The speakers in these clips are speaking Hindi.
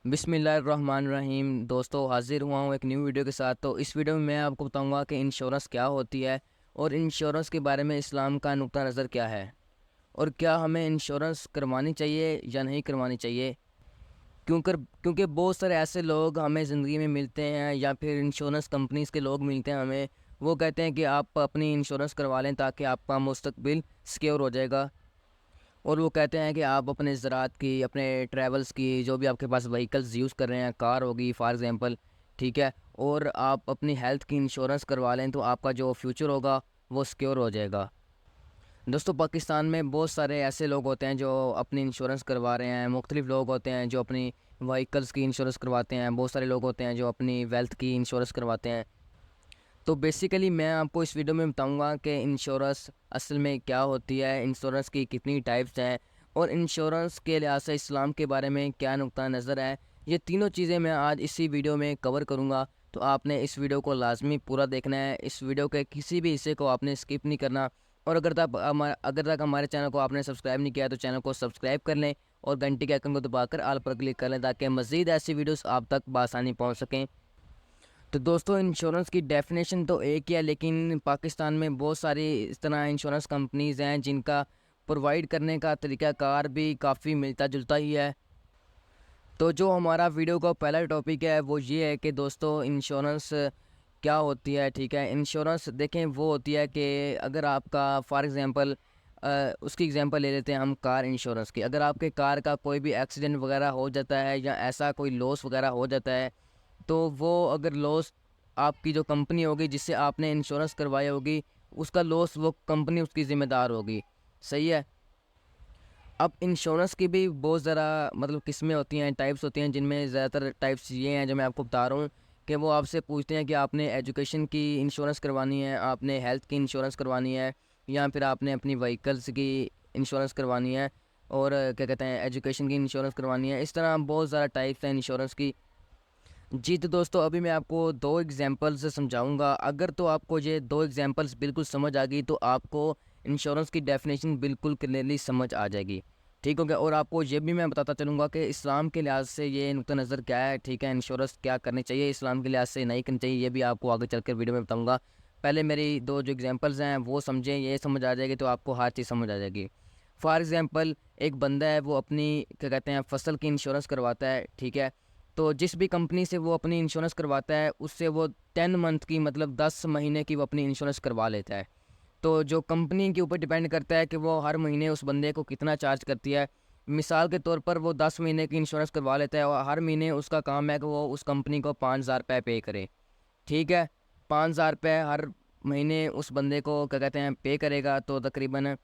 बिस्मिल्लाहिर्रहमानिर्रहीम। दोस्तों, हाजिर हुआ हूँ एक न्यू वीडियो के साथ। तो इस वीडियो में मैं आपको बताऊंगा कि इंश्योरेंस क्या होती है और इंश्योरेंस के बारे में इस्लाम का नुक्ता नज़र क्या है और क्या हमें इंश्योरेंस करवानी चाहिए या नहीं करवानी चाहिए। क्योंकि बहुत सारे ऐसे लोग हमें ज़िंदगी में मिलते हैं या फिर इंश्योरेंस कंपनीज़ के लोग मिलते हैं हमें। वो कहते हैं कि आप अपनी इंश्योरेंस करवा लें ताकि आपका मुस्तकबिल सिक्योर हो जाएगा। और वो कहते हैं कि आप अपने ज़रात की, अपने ट्रैवल्स की, जो भी आपके पास व्हीकल्स यूज़ कर रहे हैं, कार होगी फॉर एग्ज़ाम्पल, ठीक है, और आप अपनी हेल्थ की इंश्योरेंस करवा लें तो आपका जो फ्यूचर होगा वो सिक्योर हो जाएगा। दोस्तों, पाकिस्तान में बहुत सारे ऐसे लोग होते हैं जो अपनी इंश्योरेंस करवा रहे हैं। मुख्तलिफ़ लोग होते हैं जो अपनी व्हीकल्स की इंश्योरेंस करवाते हैं। बहुत सारे लोग होते हैं जो अपनी वेल्थ की इंश्योरेंस करवाते हैं। तो बेसिकली मैं आपको इस वीडियो में बताऊंगा कि इंश्योरेंस असल में क्या होती है, इंश्योरेंस की कितनी टाइप्स हैं और इंश्योरेंस के लिहाज से इस्लाम के बारे में क्या नुक्ता नज़र है। ये तीनों चीज़ें मैं आज इसी वीडियो में कवर करूंगा। तो आपने इस वीडियो को लाजमी पूरा देखना है। इस वीडियो के किसी भी हिस्से को आपने स्किप नहीं करना। और अगर तक हमारे चैनल को आपने सब्सक्राइब नहीं किया तो चैनल को सब्सक्राइब कर लें और घंटी के आइकन को दबाकर ऑल पर क्लिक कर लें ताकि मज़ीद ऐसी वीडियोस आप तक बआसानी पहुंच सकें। तो दोस्तों, इंश्योरेंस की डेफिनेशन तो एक ही है, लेकिन पाकिस्तान में बहुत सारी इस तरह इंश्योरेंस कंपनीज़ हैं जिनका प्रोवाइड करने का तरीक़ाकार भी काफ़ी मिलता जुलता ही है। तो जो हमारा वीडियो का पहला टॉपिक है वो ये है कि दोस्तों, इंश्योरेंस क्या होती है। ठीक है, इंश्योरेंस देखें वो होती है कि अगर आपका फॉर एग्ज़ाम्पल उसकी एग्ज़ाम्पल ले लेते हैं हम कार इंश्योरेंस की। अगर आपके कार का कोई भी एक्सीडेंट वगैरह हो जाता है या ऐसा कोई लॉस वगैरह हो जाता है, तो वो अगर लॉस आपकी जो कंपनी होगी जिससे आपने इंश्योरेंस करवाई होगी, उसका लॉस वो कंपनी उसकी ज़िम्मेदार होगी। सही है। अब इंश्योरेंस की भी बहुत ज़रा मतलब किस्में होती हैं, टाइप्स होती हैं, जिनमें ज़्यादातर टाइप्स ये हैं जो मैं आपको बता रहा हूँ कि वो आपसे पूछते हैं कि आपने एजुकेशन की इंश्योरेंस करवानी है, आपने हेल्थ की इंश्योरेंस करवानी है, या फिर आपने अपनी व्हीकल्स की इंश्योरेंस करवानी है, और क्या कहते हैं, एजुकेशन की इंश्योरेंस करवानी है। इस तरह बहुत ज़्यादा टाइप्स हैं इंश्योरेंस की। जी, तो दोस्तों, अभी मैं आपको दो एग्जांपल्स समझाऊंगा। अगर तो आपको ये दो एग्जांपल्स बिल्कुल समझ आ गई तो आपको इंश्योरेंस की डेफिनेशन बिल्कुल क्लियरली समझ आ जाएगी। ठीक हो गया। और आपको ये भी मैं बताता चलूँगा कि इस्लाम के लिहाज से ये नुक्ता नज़र क्या है। ठीक है, इंश्योरेंस क्या करनी चाहिए, इस्लाम के लिहाज से नहीं करनी चाहिए, ये भी आपको आगे चलकर वीडियो में बताऊँगा। पहले मेरी दो जो एग्जाम्पल्स हैं वो समझें, ये समझ आ जाएगी तो आपको हर चीज़ समझ आ जाएगी। फॉर एग्ज़ाम्पल, एक बंदा है, वो अपनी क्या कहते हैं फसल की इंश्योरेंस करवाता है। ठीक है, तो जिस भी कंपनी से वो अपनी इंश्योरेंस करवाता है उससे वो 10 मंथ की मतलब 10 महीने की वो अपनी इंश्योरेंस करवा लेता है। तो जो कंपनी के ऊपर डिपेंड करता है कि वो हर महीने उस बंदे को कितना चार्ज करती है। मिसाल के तौर पर वो 10 महीने की इंश्योरेंस करवा लेता है और हर महीने उसका काम है कि वो उस कंपनी को 5,000 रुपये पे करे। ठीक है, 5,000 रुपये हर महीने उस बंदे को क्या कहते हैं पे करेगा, तो तकरीबन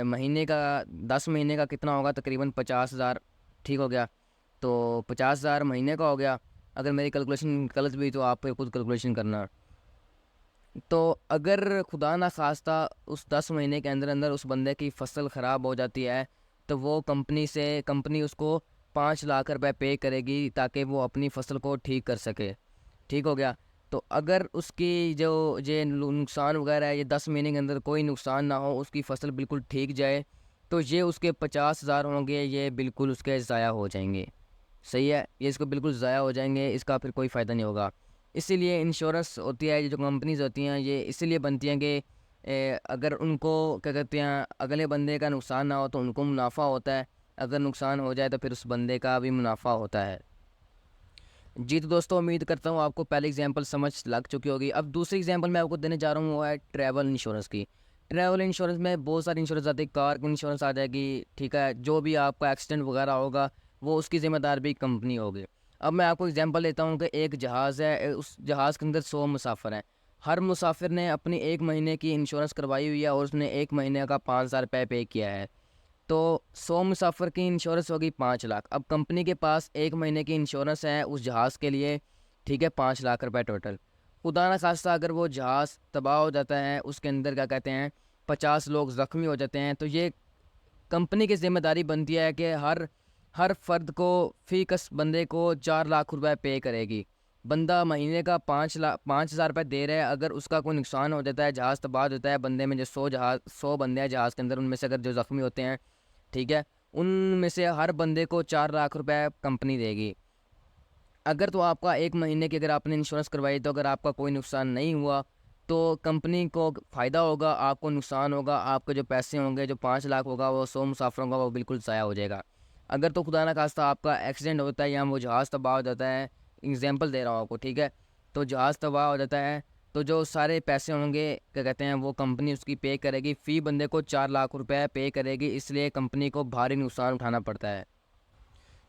महीने का 10 महीने का कितना होगा, तकरीबन 50,000। ठीक हो गया। तो 50,000 महीने का हो गया। अगर मेरी कैलकुलेशन गलत भी तो आप खुद कैलकुलेशन करना। तो अगर खुदा ना खास्ता उस 10 महीने के अंदर अंदर उस बंदे की फसल ख़राब हो जाती है, तो वो कंपनी उसको 5 लाख रुपए पे करेगी ताकि वो अपनी फसल को ठीक कर सके। ठीक हो गया। तो अगर उसकी जो ये नुकसान वगैरह है, ये 10 महीने के अंदर कोई नुकसान ना हो, उसकी फसल बिल्कुल ठीक जाए, तो ये उसके 50,000 होंगे, ये बिल्कुल उसके ज़ाया हो जाएंगे। सही है, ये इसको बिल्कुल ज़ाया हो जाएंगे, इसका फिर कोई फ़ायदा नहीं होगा। इसीलिए इंश्योरेंस होती है, ये जो कंपनीज होती हैं ये इसीलिए बनती हैं कि अगर उनको क्या कहते हैं अगले बंदे का नुकसान ना हो तो उनको मुनाफा होता है, अगर नुकसान हो जाए तो फिर उस बंदे का भी मुनाफा होता है। जी, तो दोस्तों, उम्मीद करता हूँ आपको पहली एग्जांपल समझ लग चुकी होगी। अब दूसरी एग्जांपल मैं आपको देने जा रहा हूँ, वो है ट्रैवल इंश्योरेंस की। ट्रैवल इंश्योरेंस में बहुत सारी इंश्योरेंस आती है। कार की इंश्योरेंस आ जाएगी। ठीक है, जो भी आपका एक्सीडेंट वगैरह होगा वो उसकी ज़िम्मेदार भी कंपनी होगी। अब मैं आपको एग्जांपल लेता हूँ कि एक जहाज़ है, उस जहाज़ के अंदर 100 मुसाफिर हैं। हर मुसाफिर ने अपनी 1 महीने की इंश्योरेंस करवाई हुई है और उसने 1 महीने का 5,000 रुपये पे किया है। तो 100 मुसाफिर की इंश्योरेंस होगी 5 लाख। अब कंपनी के पास 1 महीने की इंश्योरेंस है उस जहाज़ के लिए। ठीक है, 5 लाख रुपए टोटल। खुदा ना खास्ता अगर वो जहाज़ तबाह हो जाता है, उसके अंदर क्या कहते हैं 50 लोग ज़ख्मी हो जाते हैं, तो ये कंपनी की जिम्मेदारी बनती है कि हर हर फर्द को फ़ी कस बंदे को 4 लाख रुपए पे करेगी। बंदा महीने का 5,000 रुपये दे रहा है, अगर उसका कोई नुकसान हो जाता है, जहाज़ तबाह हो जाता है, बंदे में जो 100 बंदे हैं जहाज़ के अंदर, उनमें से अगर जो ज़ख्मी होते हैं, ठीक है, उनमें से हर बंदे को 4 लाख रुपए कंपनी देगी। अगर तो आपका 1 महीने की अगर आपने इंश्योरेंस करवाई तो अगर आपका कोई नुकसान नहीं हुआ तो कंपनी को फ़ायदा होगा, आपको नुकसान होगा, आपके जो पैसे होंगे जो 5 लाख होगा वो 100 मुसाफिरों का वो बिल्कुल ज़ाया हो जाएगा। अगर तो खुदा ना खास्ता आपका एक्सीडेंट होता है या वो जहाज़ तबाह हो जाता है, एग्ज़ाम्पल दे रहा हूँ आपको, ठीक है? तो जहाज़ तबाह हो जाता है तो जो सारे पैसे होंगे क्या कहते हैं वो कंपनी उसकी पे करेगी, फ़ी बंदे को 4 लाख रुपए पे करेगी, इसलिए कंपनी को भारी नुकसान उठाना पड़ता है।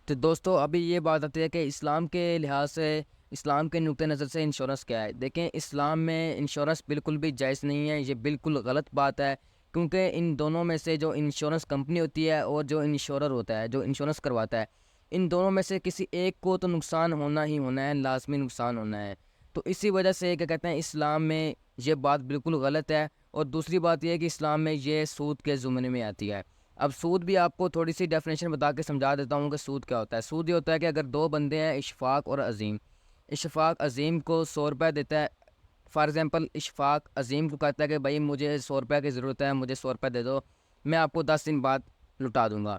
तो दोस्तों अभी ये बात आती है कि इस्लाम के लिहाज से, इस्लाम के नुक्ते नज़र से इंश्योरेंस क्या है। देखें, इस्लाम में इंश्योरेंस बिल्कुल भी जायज़ नहीं है, ये बिल्कुल गलत बात है, क्योंकि इन दोनों में से जो इंश्योरेंस कंपनी होती है और जो इंश्योरर होता है जो इंश्योरेंस करवाता है, इन दोनों में से किसी एक को तो नुकसान होना ही होना है, लाजमी नुकसान होना है। तो इसी वजह से क्या कहते हैं इस्लाम में ये बात बिल्कुल गलत है। और दूसरी बात यह है कि इस्लाम में ये सूद के ज़ुमरे में आती है। अब सूद भी आपको थोड़ी सी डेफिनेशन बता के समझा देता हूँ कि सूद क्या होता है। सूद ये होता है कि अगर 2 बंदे हैं, इशफ़ाक़ और अज़ीम, इशफ़ाक़ अज़ीम को 100 रुपये देता है। फ़ॉर एग्ज़ाम्पल इशफ़ाक़ अज़ीम को कहता है कि भाई मुझे 100 रुपये की ज़रूरत है, मुझे 100 रुपये दे दो, मैं आपको 10 दिन बाद लौटा दूँगा।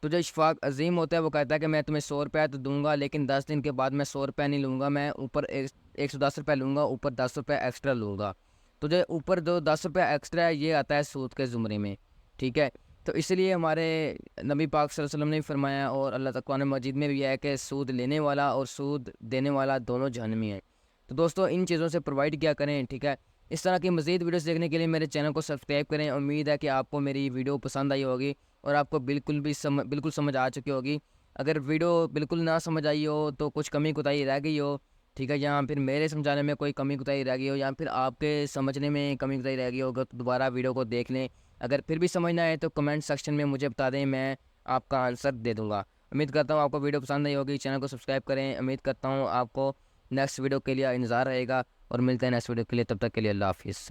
तो जो इशफ़ाक़ अज़ीम होता है वो कहता है कि मैं तुम्हें 100 रुपये तो दूँगा, लेकिन 10 दिन के बाद मैं 100 रुपये नहीं लूँगा, मैं ऊपर 110 रुपये लूँगा, ऊपर 10 रुपये एक्स्ट्रा लूँगा। तो जो ऊपर जो 10 रुपये एक्स्ट्रा है ये आता है सूद के ज़ुमरे में, ठीक है? तो इसलिए हमारे नबी पाक सल्लल्लाहु अलैहि वसल्लम ने भी फरमाया और अल्लाह ताला कुरान मजीद में भी है कि सूद लेने वाला और सूद देने वाला दोनों जहन्नमी हैं। तो दोस्तों इन चीज़ों से प्रोवाइड किया करें, ठीक है? इस तरह की मज़ीद वीडियोस देखने के लिए मेरे चैनल को सब्सक्राइब करें। उम्मीद है कि आपको मेरी वीडियो पसंद आई होगी और आपको बिल्कुल समझ आ चुकी होगी। अगर वीडियो बिल्कुल ना समझ आई हो तो कुछ कमी कोताही रह गई हो, ठीक है? या फिर मेरे समझाने में कोई कमी कोताही रह गई हो या फिर आपके समझने में कमी कोताही रह गई हो, तो दोबारा वीडियो को देख लें। अगर फिर भी समझ ना आए तो कमेंट सेक्शन में मुझे बता दें, मैं आपका आंसर दे दूँगा। उम्मीद करता हूँ आपको वीडियो पसंद आई होगी, चैनल को सब्सक्राइब करें। उम्मीद करता हूँ आपको नेक्स्ट वीडियो के लिए इंतज़ार रहेगा और मिलते हैं नेक्स्ट वीडियो के लिए, तब तक के लिए अल्लाह हाफ़िज़।